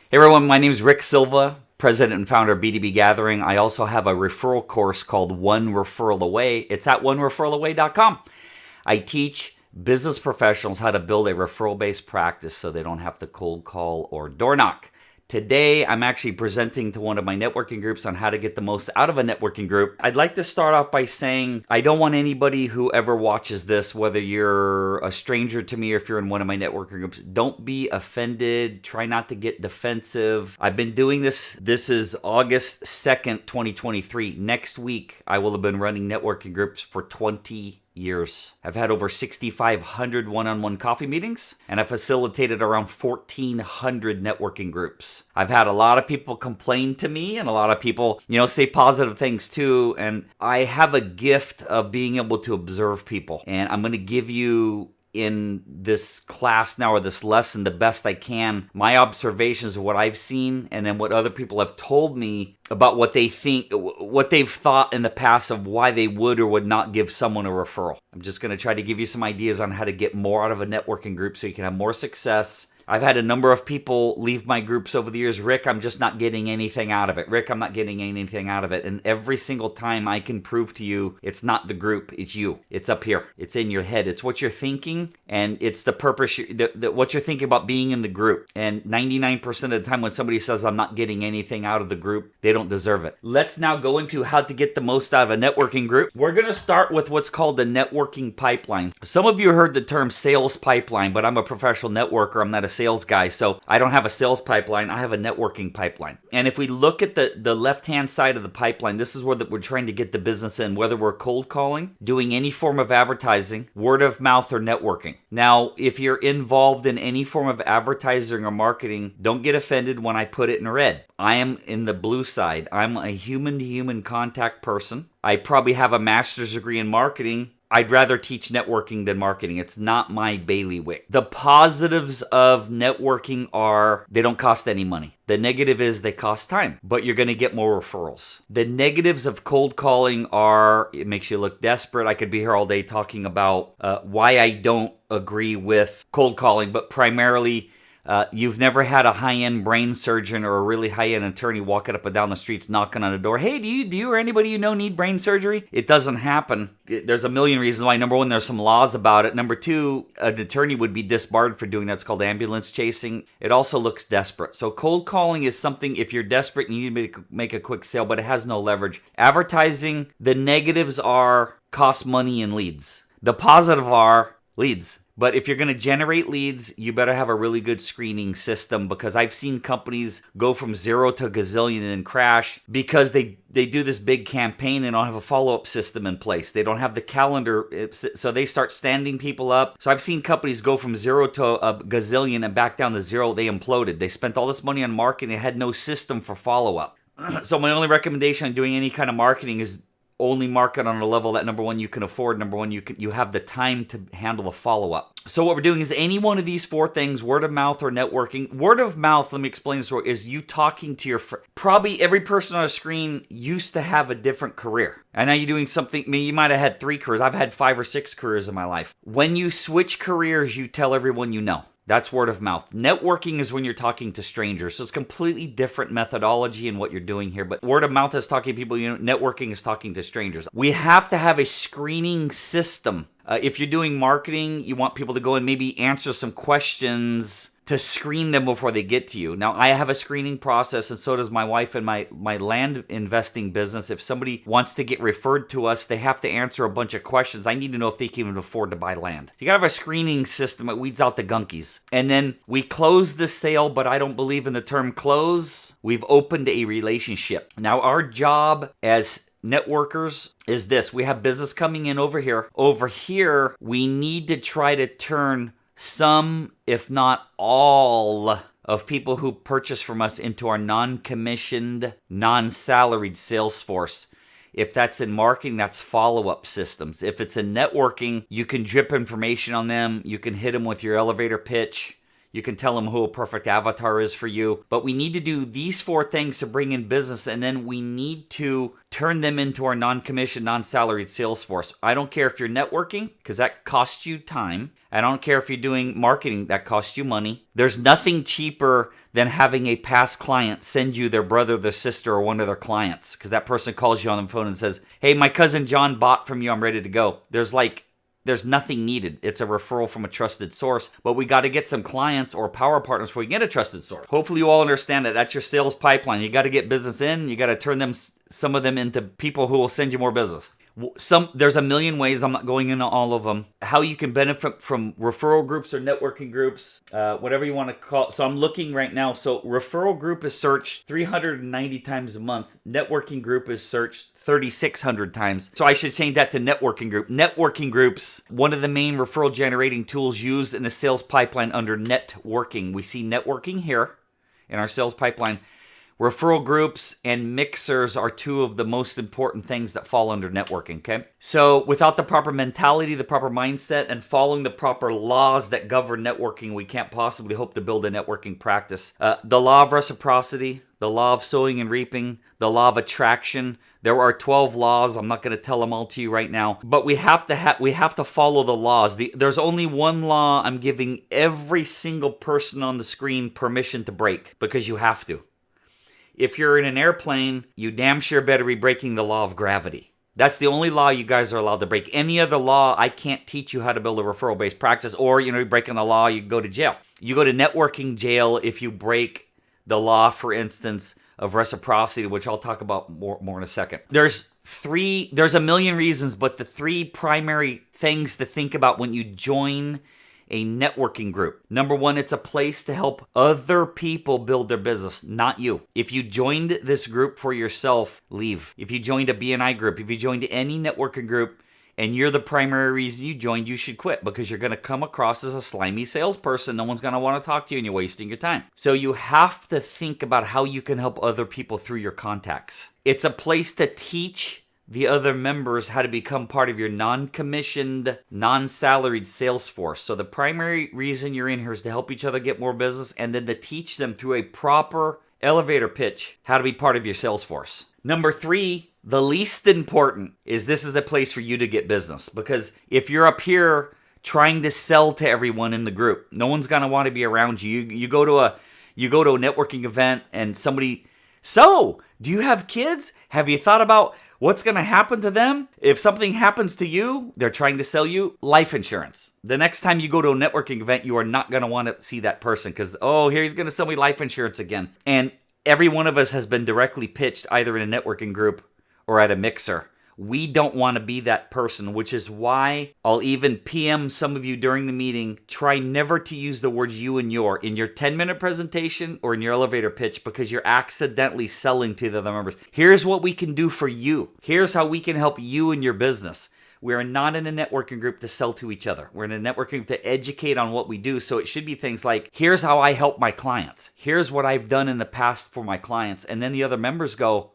Hey everyone, my name is Rick Silva, president and founder of BDB Gathering. I also have a referral course called One Referral Away. It's at onereferralaway.com. I teach business professionals how to build a referral-based practice so they don't have to cold call or door knock. Today, I'm actually presenting to one of my networking groups on how to get the most out of a networking group. I'd like to start off by saying I don't want anybody who ever watches this, whether you're a stranger to me or if you're in one of my networking groups, don't be offended. Try not to get defensive. I've been doing this. This is August 2nd, 2023. Next week, I will have been running networking groups for 20 years. I've had over 6,500 one-on-one coffee meetings, and I've facilitated around 1,400 networking groups. I've had a lot of people complain to me, and a lot of people, say positive things too, and I have a gift of being able to observe people, and I'm going to give you in this class now, or this lesson, the best I can, my observations of what I've seen, and then what other people have told me about what they think, what they've thought in the past of why they would or would not give someone a referral. I'm just going to try to give you some ideas on how to get more out of a networking group so you can have more success. I've had a number of people leave my groups over the years. Rick, I'm just not getting anything out of it. Rick, I'm not getting anything out of it. And every single time I can prove to you, it's not the group, it's you. It's up here. It's in your head. It's what you're thinking, and it's the purpose, what you're thinking about being in the group. And 99% of the time when somebody says I'm not getting anything out of the group, they don't deserve it. Let's now go into how to get the most out of a networking group. We're going to start with what's called the networking pipeline. Some of you heard the term sales pipeline, but I'm a professional networker. I'm not a sales guy, so I don't have a sales pipeline. I have a networking pipeline. And if we look at the left-hand side of the pipeline, this is where we're trying to get the business in, whether we're cold calling, doing any form of advertising, word of mouth, or networking. Now, if you're involved in any form of advertising or marketing, don't get offended when I put it in red. I am in the blue side. I'm a human-to-human contact person. I probably have a master's degree in marketing. I'd rather teach networking than marketing. It's not my bailiwick. The positives of networking are they don't cost any money. The negative is they cost time, but you're going to get more referrals. The negatives of cold calling are it makes you look desperate. I could be here all day talking about why I don't agree with cold calling, but primarily you've never had a high-end brain surgeon or a really high-end attorney walking up and down the streets knocking on a door. Hey, do you or anybody you know need brain surgery? It doesn't happen. There's a million reasons why. Number one, there's some laws about it. Number two, an attorney would be disbarred for doing that. It's called ambulance chasing. It also looks desperate. So cold calling is something, if you're desperate and you need to make a quick sale, but it has no leverage. Advertising, the negatives are cost money and leads. The positive are leads. But if you're going to generate leads, you better have a really good screening system, because I've seen companies go from 0 to a gazillion and then crash because they do this big campaign and don't have a follow-up system in place. They don't have the calendar, so they start standing people up. So I've seen companies go from 0 to a gazillion and back down to 0. They imploded. They spent all this money on marketing. They had no system for follow-up. So my only recommendation on doing any kind of marketing is only market on a level that, number one, you can afford. Number one, you have the time to handle the follow-up. So what we're doing is any one of these four things, word of mouth or networking. Word of mouth, let me explain this, is you talking to your friend. Probably every person on a screen used to have a different career. And now you're doing something, I mean, you might have had 3 careers. I've had 5 or 6 careers in my life. When you switch careers, you tell everyone you know. That's word of mouth. Networking is when you're talking to strangers. So it's completely different methodology in what you're doing here. But word of mouth is talking to people, networking is talking to strangers. We have to have a screening system. If you're doing marketing, you want people to go and maybe answer some questions to screen them before they get to you. Now, I have a screening process, and so does my wife in my land investing business. If somebody wants to get referred to us, they have to answer a bunch of questions. I need to know if they can even afford to buy land. You gotta have a screening system that weeds out the gunkies. And then we close the sale, but I don't believe in the term close. We've opened a relationship. Now, our job as networkers is this. We have business coming in over here. Over here, we need to try to turn some, if not all, of people who purchase from us into our non-commissioned, non-salaried sales force. If that's in marketing, that's follow-up systems. If it's in networking, you can drip information on them. You can hit them with your elevator pitch. You can tell them who a perfect avatar is for you. But we need to do these 4 things to bring in business, and then we need to turn them into our non-commissioned, non-salaried sales force. I don't care if you're networking, because that costs you time. I don't care if you're doing marketing, that costs you money. There's nothing cheaper than having a past client send you their brother, their sister, or one of their clients, because that person calls you on the phone and says, hey, my cousin John bought from you, I'm ready to go. There's nothing needed. It's a referral from a trusted source, but we got to get some clients or power partners before we get a trusted source. Hopefully you all understand that. That's your sales pipeline. You got to get business in. You got to turn some of them into people who will send you more business. There's a million ways. I'm not going into all of them. How you can benefit from referral groups or networking groups, whatever you want to call it. So I'm looking right now. So referral group is searched 390 times a month. Networking group is searched 3,600 times. So I should change that to networking group. Networking groups, one of the main referral generating tools used in the sales pipeline under networking. We see networking here in our sales pipeline. Referral groups and mixers are 2 of the most important things that fall under networking, okay? So without the proper mentality, the proper mindset, and following the proper laws that govern networking, we can't possibly hope to build a networking practice. The law of reciprocity, the law of sowing and reaping, the law of attraction. There are 12 laws. I'm not going to tell them all to you right now, but we have to follow the laws. There's only one law I'm giving every single person on the screen permission to break, because you have to. If you're in an airplane, you damn sure better be breaking the law of gravity. That's the only law you guys are allowed to break. Any other law, I can't teach you how to build a referral-based practice, or, you're breaking the law, you go to jail. You go to networking jail if you break the law, for instance, of reciprocity, which I'll talk about more in a second. There's a million reasons, but the 3 primary things to think about when you join a networking group. Number 1, it's a place to help other people build their business, not you. If you joined this group for yourself, leave. If you joined a BNI group, if you joined any networking group, and you're the primary reason you joined, you should quit, because you're going to come across as a slimy salesperson. No one's going to want to talk to you, and you're wasting your time. So you have to think about how you can help other people through your contacts. It's a place to teach the other members how to become part of your non-commissioned, non-salaried sales force. So the primary reason you're in here is to help each other get more business, and then to teach them through a proper elevator pitch how to be part of your sales force. Number 3, the least important, is this is a place for you to get business. Because if you're up here trying to sell to everyone in the group, no one's going to want to be around you. You go to a networking event and somebody, so do you have kids? Have you thought about what's going to happen to them? If something happens to you, they're trying to sell you life insurance. The next time you go to a networking event, you are not going to want to see that person, because, here he's going to sell me life insurance again. And every one of us has been directly pitched either in a networking group or at a mixer. We don't want to be that person, which is why I'll even PM some of you during the meeting. Try never to use the words you and your in your 10-minute presentation or in your elevator pitch, because you're accidentally selling to the other members. Here's what we can do for you. Here's how we can help you in your business. We're not in a networking group to sell to each other. We're in a networking group to educate on what we do. So it should be things like, here's how I help my clients. Here's what I've done in the past for my clients. And then the other members go,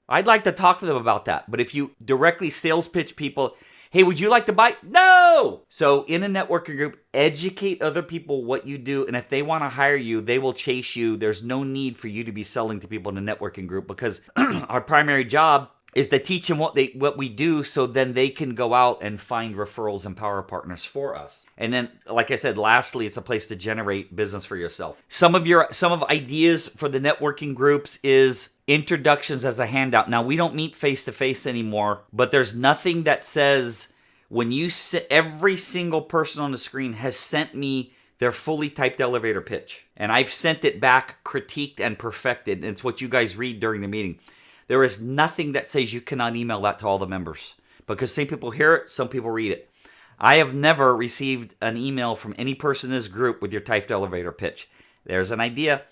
I'd like to talk to them about that. But if you directly sales pitch people, hey, would you like to buy? No! So in a networking group, educate other people what you do. And if they want to hire you, they will chase you. There's no need for you to be selling to people in a networking group, because our primary job is to teach them what we do, so then they can go out and find referrals and power partners for us. And then, like I said, lastly, it's a place to generate business for yourself. Some of ideas for the networking groups is introductions as a handout. Now, we don't meet face-to-face anymore, but there's nothing that says when you sit, every single person on the screen has sent me their fully typed elevator pitch. And I've sent it back, critiqued, and perfected. It's what you guys read during the meeting. There is nothing that says you cannot email that to all the members, because some people hear it, some people read it. I have never received an email from any person in this group with your typed elevator pitch. There's an idea.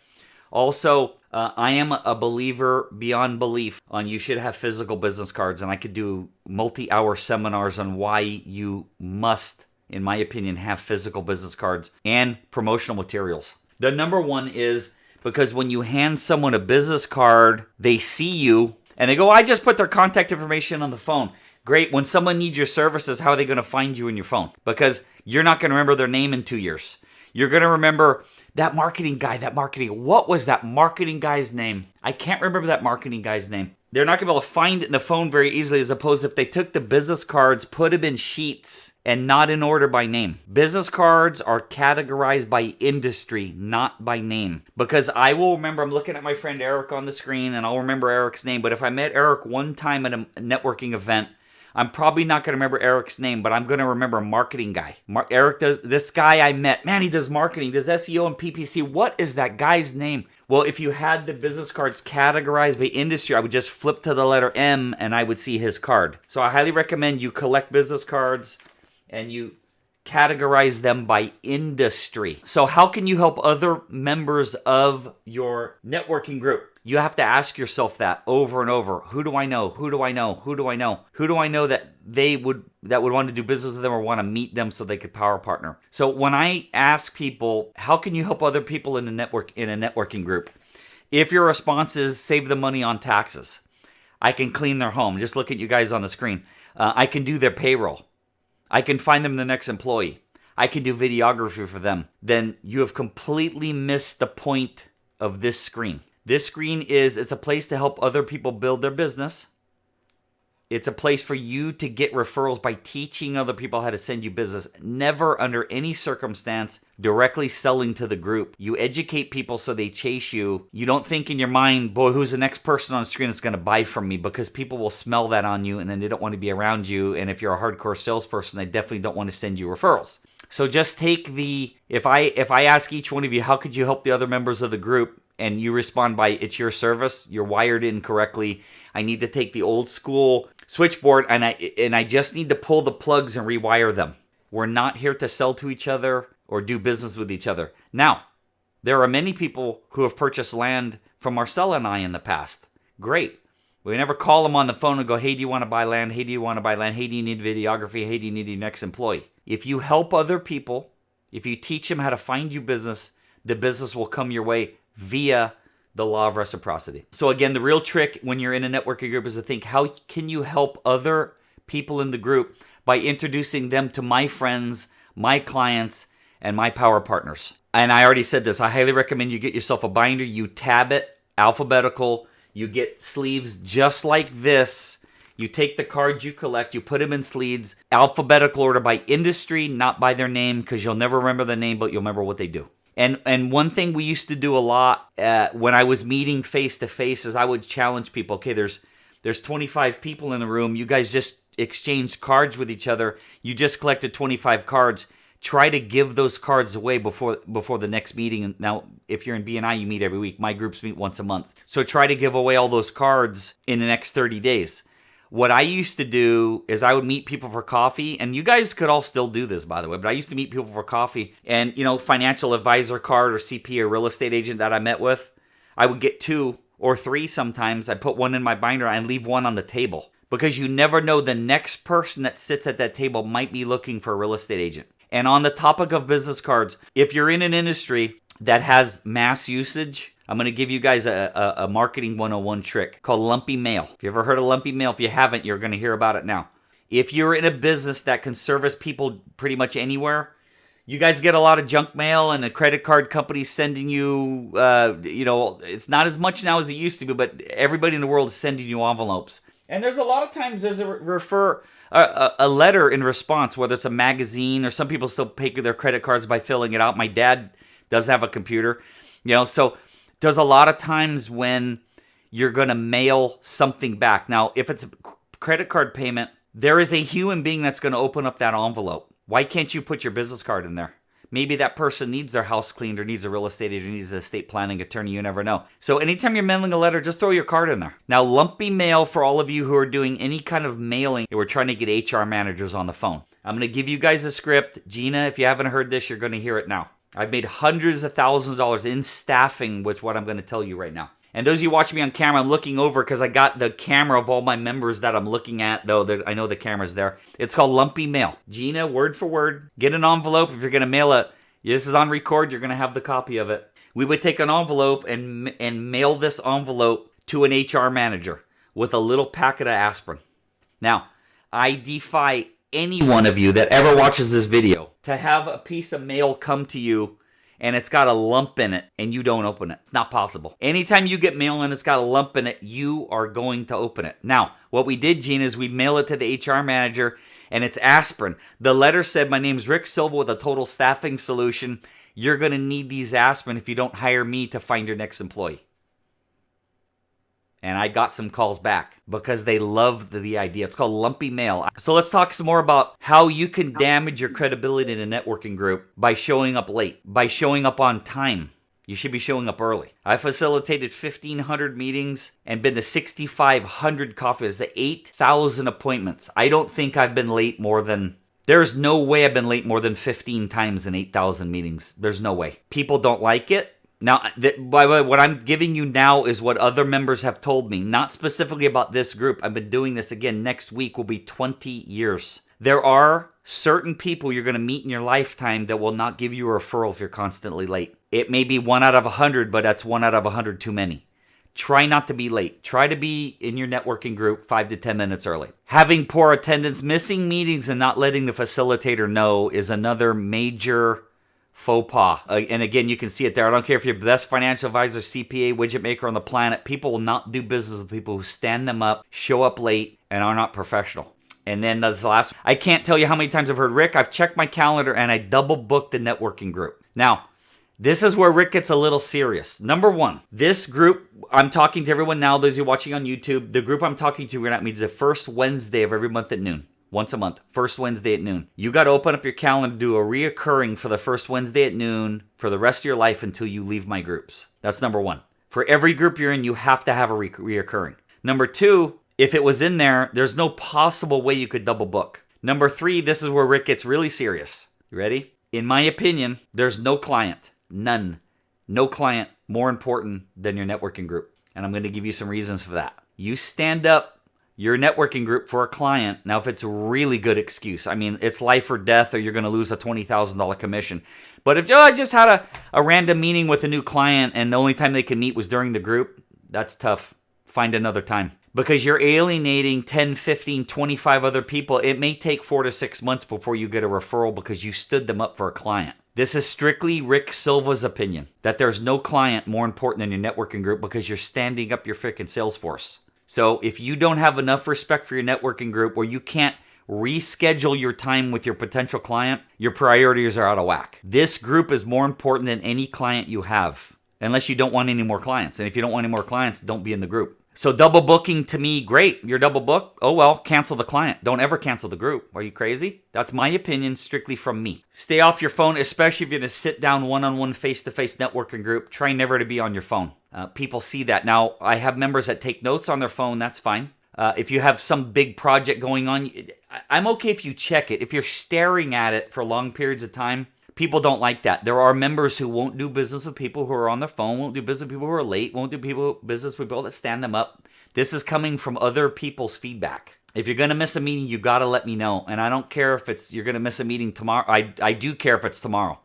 Also, I am a believer beyond belief on you should have physical business cards, and I could do multi-hour seminars on why you must, in my opinion, have physical business cards and promotional materials. The number 1 is because when you hand someone a business card, they see you and they go, I just put their contact information on the phone. Great. When someone needs your services, how are they going to find you in your phone? Because you're not going to remember their name in 2 years. You're going to remember that marketing guy, what was that marketing guy's name? I can't remember that marketing guy's name. They're not going to be able to find it in the phone very easily, as opposed to if they took the business cards, put them in sheets, and not in order by name. Business cards are categorized by industry, not by name. Because I will remember, I'm looking at my friend Eric on the screen, and I'll remember Eric's name. But if I met Eric one time at a networking event, I'm probably not going to remember Eric's name, but I'm going to remember a marketing guy. Eric does, this guy I met, man, he does marketing, does SEO and PPC. What is that guy's name? Well, if you had the business cards categorized by industry, I would just flip to the letter M and I would see his card. So I highly recommend you collect business cards and you categorize them by industry. So how can you help other members of your networking group? You have to ask yourself that over and over. Who do I know? Who do I know? Who do I know? Who do I know that would want to do business with them or want to meet them so they could power partner? So when I ask people, how can you help other people in a networking group? If your response is save the money on taxes, I can clean their home. Just look at you guys on the screen. I can do their payroll. I can find them the next employee. I can do videography for them. Then you have completely missed the point of this screen. This screen it's a place to help other people build their business. It's a place for you to get referrals by teaching other people how to send you business. Never under any circumstance directly selling to the group. You educate people so they chase you. You don't think in your mind, boy, who's the next person on the screen that's going to buy from me? Because people will smell that on you and then they don't want to be around you. And if you're a hardcore salesperson, they definitely don't want to send you referrals. So just take if I ask each one of you, how could you help the other members of the group? And you respond by, it's your service, you're wired incorrectly. I need to take the old school switchboard and I just need to pull the plugs and rewire them. We're not here to sell to each other or do business with each other. Now, there are many people who have purchased land from Marcella and I in the past. Great. We never call them on the phone and go, hey, do you want to buy land? Hey, do you want to buy land? Hey, do you need videography? Hey, do you need your next employee? If you help other people, if you teach them how to find you business, the business will come your way via the law of reciprocity. So again, the real trick when you're in a networking group is to think, how can you help other people in the group by introducing them to my friends, my clients, and my power partners? And I already said this, I highly recommend you get yourself a binder, you tab it, alphabetical, you get sleeves just like this. You take the cards you collect, you put them in sleeves, alphabetical order by industry, not by their name, because you'll never remember the name, but you'll remember what they do. And one thing we used to do a lot when I was meeting face to face is I would challenge people. Okay, there's 25 people in the room. You guys just exchanged cards with each other. You just collected 25 cards. Try to give those cards away before the next meeting. Now, if you're in BNI, you meet every week. My groups meet once a month. So try to give away all those cards in the next 30 days. What I used to do is I would meet people for coffee, and you guys could all still do this, by the way, but I used to meet people for coffee, and, financial advisor card or CP or real estate agent that I met with, I would get 2 or 3 sometimes. I put one in my binder and leave one on the table, because you never know, the next person that sits at that table might be looking for a real estate agent. And on the topic of business cards, if you're in an industry that has mass usage, I'm going to give you guys a marketing 101 trick called Lumpy Mail. If you ever heard of Lumpy Mail, if you haven't, you're going to hear about it now. If you're in a business that can service people pretty much anywhere, you guys get a lot of junk mail and a credit card company sending you, it's not as much now as it used to be, but everybody in the world is sending you envelopes. And there's a lot of times there's a letter in response, whether it's a magazine or some people still pay their credit cards by filling it out. My dad does have a computer, so there's a lot of times when you're going to mail something back. Now, if it's a credit card payment, there is a human being that's going to open up that envelope. Why can't you put your business card in there? Maybe that person needs their house cleaned or needs a real estate agent, needs an estate planning attorney. You never know. So anytime you're mailing a letter, just throw your card in there. Now, Lumpy Mail, for all of you who are doing any kind of mailing, we're trying to get HR managers on the phone. I'm going to give you guys a script. Gina, if you haven't heard this, you're going to hear it now. I've made hundreds of thousands of dollars in staffing with what I'm going to tell you right now. And those of you watching me on camera, I'm looking over because I got the camera of all my members that I'm looking at, though I know the camera's there. It's called Lumpy Mail. Gina, word for word, get an envelope. If you're going to mail it, this is on record, you're going to have the copy of it. We would take an envelope and mail this envelope to an HR manager with a little packet of aspirin. Now, I defy any one of you that ever watches this video to have a piece of mail come to you and it's got a lump in it and you don't open it. It's not possible. Anytime you get mail and it's got a lump in it, you are going to open it. Now, what we did, Gene, is we mail it to the HR manager, and it's aspirin. The letter said, my name's Rick Silva with a total staffing solution. You're going to need these aspirin if you don't hire me to find your next employee. And I got some calls back because they loved the idea. It's called Lumpy Mail. So let's talk some more about how you can damage your credibility in a networking group by showing up late, by showing up on time. You should be showing up early. I facilitated 1,500 meetings and been to 6,500 coffees, 8,000 appointments. I don't think I've been late more than... There's no way I've been late more than 15 times in 8,000 meetings. There's no way. People don't like it. Now, by the way, what I'm giving you now is what other members have told me, not specifically about this group. I've been doing this again. Next week will be 20 years. There are certain people you're going to meet in your lifetime that will not give you a referral if you're constantly late. It may be 1 out of 100, but that's 1 out of 100 too many. Try not to be late. Try to be in your networking group 5 to 10 minutes early. Having poor attendance, missing meetings, and not letting the facilitator know is another major faux pas. And again, you can see it there. I don't care if you're the best financial advisor, CPA, widget maker on the planet. People will not do business with people who stand them up, show up late, and are not professional. And then that's the last one. I can't tell you how many times I've heard, Rick, I've checked my calendar and I double booked the networking group. Now, this is where Rick gets a little serious. Number one, this group, I'm talking to everyone now, those who are watching on YouTube, the group I'm talking to right now means the first Wednesday of every month at noon. Once a month, first Wednesday at noon. You got to open up your calendar to do a reoccurring for the first Wednesday at noon for the rest of your life until you leave my groups. That's number one. For every group you're in, you have to have a reoccurring. Number two, if it was in there, there's no possible way you could double book. Number three, this is where Rick gets really serious. You ready? In my opinion, there's no client, none, no client more important than your networking group. And I'm going to give you some reasons for that. You stand up your networking group for a client. Now, if it's a really good excuse, I mean, it's life or death or you're going to lose a $20,000 commission. But if I just had a random meeting with a new client and the only time they can meet was during the group, that's tough. Find another time. Because you're alienating 10, 15, 25 other people. It may take 4 to 6 months before you get a referral because you stood them up for a client. This is strictly Rick Silva's opinion, that there's no client more important than your networking group because you're standing up your freaking sales force. So if you don't have enough respect for your networking group or you can't reschedule your time with your potential client, your priorities are out of whack. This group is more important than any client you have, unless you don't want any more clients. And if you don't want any more clients, don't be in the group. So double booking to me, great. You're double booked. Oh, well, cancel the client. Don't ever cancel the group. Are you crazy? That's my opinion, strictly from me. Stay off your phone, especially if you're in a sit-down, one-on-one, face-to-face networking group. Try never to be on your phone. People see that. Now, I have members that take notes on their phone. That's fine. If you have some big project going on, I'm okay if you check it. If you're staring at it for long periods of time, people don't like that. There are members who won't do business with people who are on their phone, won't do business with people who are late, won't do business with people that stand them up. This is coming from other people's feedback. If you're going to miss a meeting, you got to let me know. And I don't care if you're going to miss a meeting tomorrow. I do care if it's tomorrow.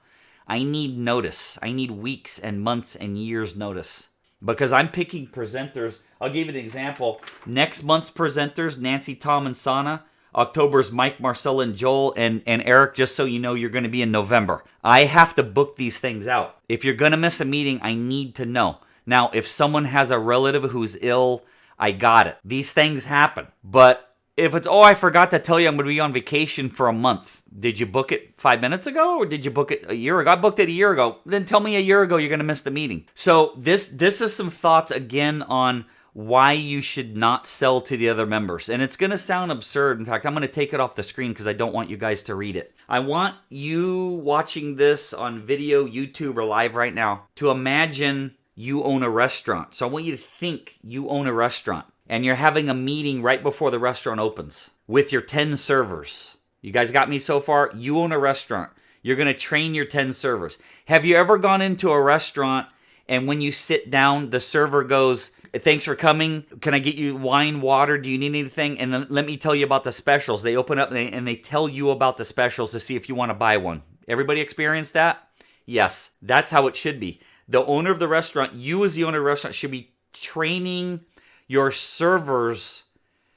I need notice. I need weeks and months and years notice. Because I'm picking presenters. I'll give you an example. Next month's presenters, Nancy, Tom, and Sana. October's Mike, Marcella, and Joel, and Eric, just so you know, you're going to be in November. I have to book these things out. If you're going to miss a meeting, I need to know. Now, if someone has a relative who's ill, I got it. These things happen. But if it's, I forgot to tell you I'm going to be on vacation for a month. Did you book it 5 minutes ago or did you book it a year ago? I booked it a year ago. Then tell me a year ago you're going to miss the meeting. So this is some thoughts again on why you should not sell to the other members. And it's going to sound absurd. In fact, I'm going to take it off the screen because I don't want you guys to read it. I want you watching this on video, YouTube, or live right now to imagine you own a restaurant. So I want you to think you own a restaurant and you're having a meeting right before the restaurant opens with your 10 servers. You guys got me so far? You own a restaurant. You're going to train your 10 servers. Have you ever gone into a restaurant and when you sit down, the server goes, "Thanks for coming. Can I get you wine, water? Do you need anything? And then let me tell you about the specials." They open up and they tell you about the specials to see if you want to buy one. Everybody experience that? Yes, that's how it should be. The owner of the restaurant, you as the owner of the restaurant, should be training your servers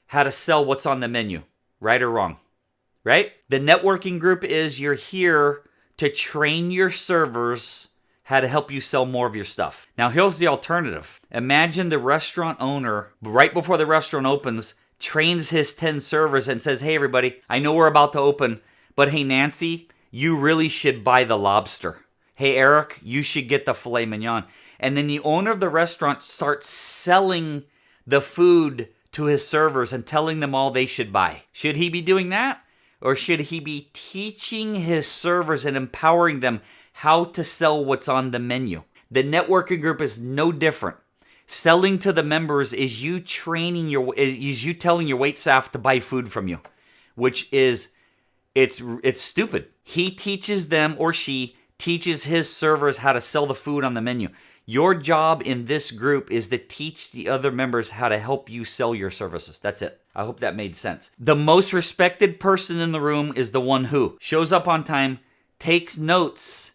how to sell what's on the menu, right or wrong, right? The networking group is you're here to train your servers how to help you sell more of your stuff. Now, here's the alternative. Imagine the restaurant owner, right before the restaurant opens, trains his 10 servers and says, hey, everybody, I know we're about to open, but hey, Nancy, you really should buy the lobster. Hey, Eric, you should get the filet mignon. And then the owner of the restaurant starts selling the food to his servers and telling them all they should buy. Should he be doing that? Or should he be teaching his servers and empowering them how to sell what's on the menu? The networking group is no different. Selling to the members is you telling your wait staff to buy food from you, which is, it's stupid. He teaches them, or she teaches his servers how to sell the food on the menu. Your job in this group is to teach the other members how to help you sell your services. That's it. I hope that made sense. The most respected person in the room is the one who shows up on time, takes notes,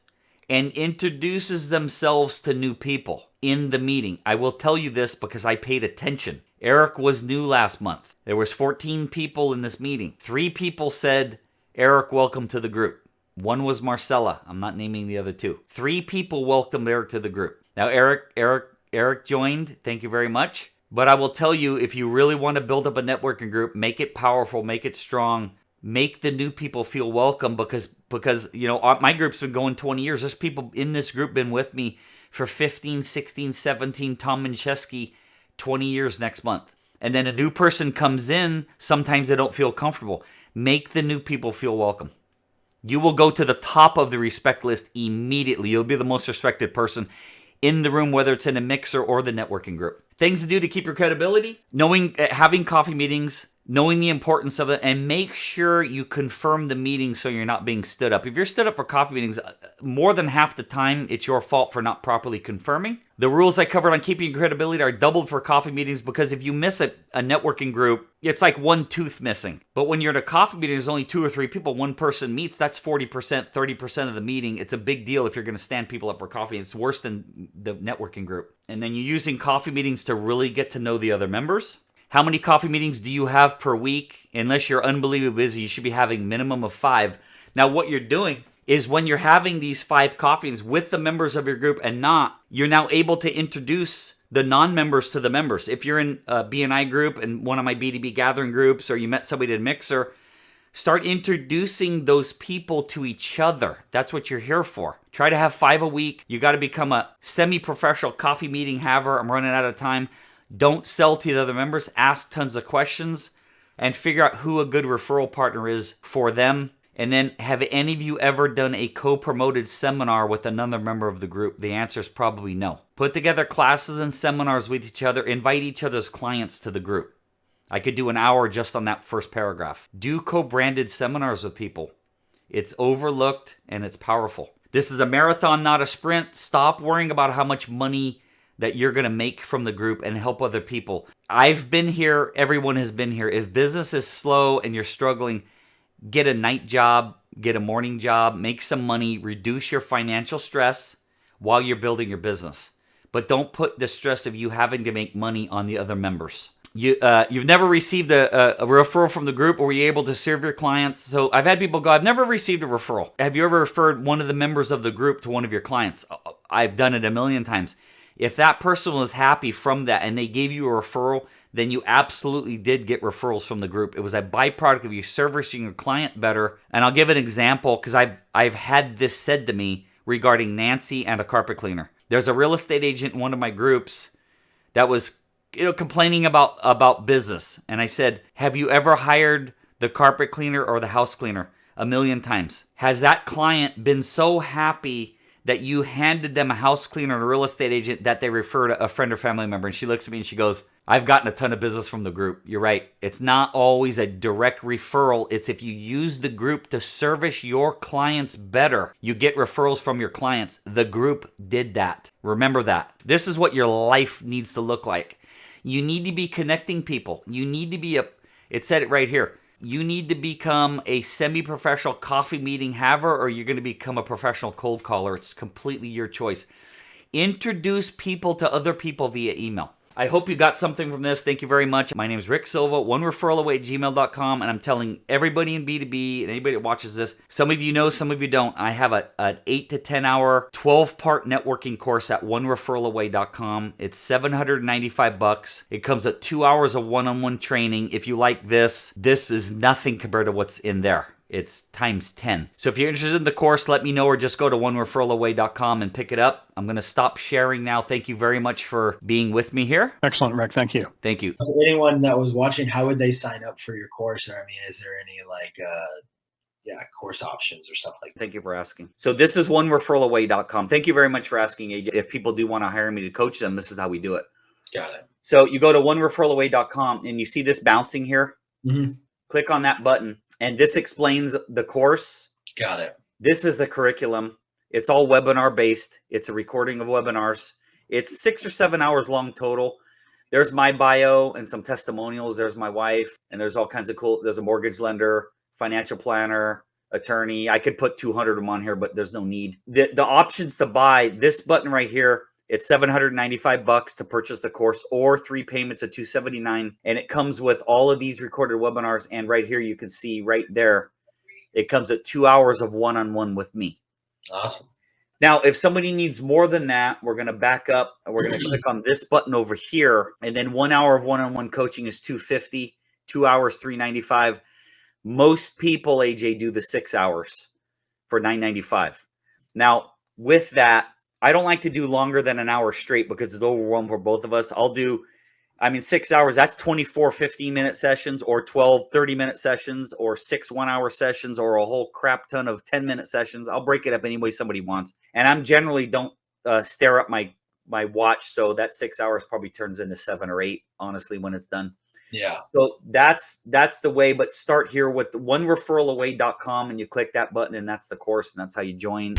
and introduces themselves to new people in the meeting. I will tell you this because I paid attention. Eric was new last month. There was 14 people in this meeting. 3 people said, Eric, welcome to the group. 1 was Marcella. I'm not naming the other 2. 3 people welcomed Eric to the group. Now, Eric joined. Thank you very much. But I will tell you, if you really want to build up a networking group, make it powerful, make it strong, make the new people feel welcome because my group's been going 20 years. There's people in this group been with me for 15, 16, 17, Tom Minchesky, 20 years next month. And then a new person comes in, sometimes they don't feel comfortable. Make the new people feel welcome. You will go to the top of the respect list immediately. You'll be the most respected person in the room, whether it's in a mixer or the networking group. Things to do to keep your credibility: having coffee meetings, knowing the importance of it, and make sure you confirm the meeting so you're not being stood up. If you're stood up for coffee meetings, more than half the time, it's your fault for not properly confirming. The rules I covered on keeping your credibility are doubled for coffee meetings because if you miss a networking group, it's like one tooth missing. But when you're at a coffee meeting, there's only 2 or 3 people, one person meets, that's 40%, 30% of the meeting. It's a big deal if you're going to stand people up for coffee. It's worse than the networking group. And then you're using coffee meetings to really get to know the other members. How many coffee meetings do you have per week? Unless you're unbelievably busy, you should be having minimum of 5. Now, what you're doing is when you're having these 5 coffees with the members of your group and not, you're now able to introduce the non-members to the members. If you're in a BNI group and one of my B2B gathering groups, or you met somebody at Mixer, start introducing those people to each other. That's what you're here for. Try to have 5 a week. You got to become a semi-professional coffee meeting haver. I'm running out of time. Don't sell to the other members. Ask tons of questions and figure out who a good referral partner is for them. And then, have any of you ever done a co-promoted seminar with another member of the group? The answer is probably no. Put together classes and seminars with each other. Invite each other's clients to the group. I could do an hour just on that first paragraph. Do co-branded seminars with people. It's overlooked and it's powerful. This is a marathon, not a sprint. Stop worrying about how much money that you're going to make from the group and help other people. I've been here. Everyone has been here. If business is slow and you're struggling, get a night job, get a morning job, make some money, reduce your financial stress while you're building your business. But don't put the stress of you having to make money on the other members. You've never received a referral from the group, or were you able to serve your clients? So I've had people go, I've never received a referral. Have you ever referred one of the members of the group to one of your clients? I've done it a million times. If that person was happy from that and they gave you a referral, then you absolutely did get referrals from the group. It was a byproduct of you servicing your client better. And I'll give an example because I've had this said to me regarding Nancy and a carpet cleaner. There's a real estate agent in one of my groups that was complaining about business. And I said, have you ever hired the carpet cleaner or the house cleaner? A million times. Has that client been so happy that you handed them a house cleaner or a real estate agent that they referred a friend or family member? And she looks at me and she goes, I've gotten a ton of business from the group. You're right. It's not always a direct referral. It's if you use the group to service your clients better, you get referrals from your clients. The group did that. Remember that. This is what your life needs to look like. You need to be connecting people. You need to be it said it right here. You need to become a semi-professional coffee meeting haver, or you're going to become a professional cold caller. It's completely your choice. Introduce people to other people via email. I hope you got something from this. Thank you very much. My name is Rick Silva, onereferralaway@gmail.com, and I'm telling everybody in B2B and anybody that watches this, some of you know, some of you don't, I have an 8 to 10 hour, 12-part networking course at onereferralaway.com. It's $795. It comes at 2 hours of one-on-one training. If you like this is nothing compared to what's in there. It's times 10. So if you're interested in the course, let me know, or just go to onereferralaway.com and pick it up. I'm going to stop sharing now. Thank you very much for being with me here. Excellent, Rick. Thank you. Thank you. For anyone that was watching, how would they sign up for your course? Or, I mean, is there any course options or stuff like that? Thank you for asking. So this is onereferralaway.com. Thank you very much for asking, AJ. If people do want to hire me to coach them, this is how we do it. Got it. So you go to onereferralaway.com and you see this bouncing here. Mm-hmm. Click on that button. And this explains the course. Got it. This is the curriculum. It's all webinar based. It's a recording of webinars. It's 6 or 7 hours long total. There's my bio and some testimonials. There's my wife, and there's all kinds of cool. There's a mortgage lender, financial planner, attorney. I could put 200 of them on here, but there's no need. The options to buy, this button right here, it's $795 to purchase the course, or 3 payments of $279. And it comes with all of these recorded webinars. And right here, you can see right there, it comes at 2 hours of one-on-one with me. Awesome. Now, if somebody needs more than that, we're going to back up and we're going to click on this button over here. And then 1 hour of one-on-one coaching is $250, 2 hours, $395. Most people, AJ, do the 6 hours for $995. Now, with that, I don't like to do longer than an hour straight because it's overwhelming for both of us. 6 hours, that's 24 15-minute sessions, or 12 30-minute sessions, or 6 1-hour sessions, or a whole crap ton of 10-minute sessions. I'll break it up any way somebody wants. And I'm generally don't stare at my watch, so that 6 hours probably turns into 7 or 8, honestly, when it's done. Yeah. So that's the way, but start here with onereferralaway.com, and you click that button, and that's the course, and that's how you join.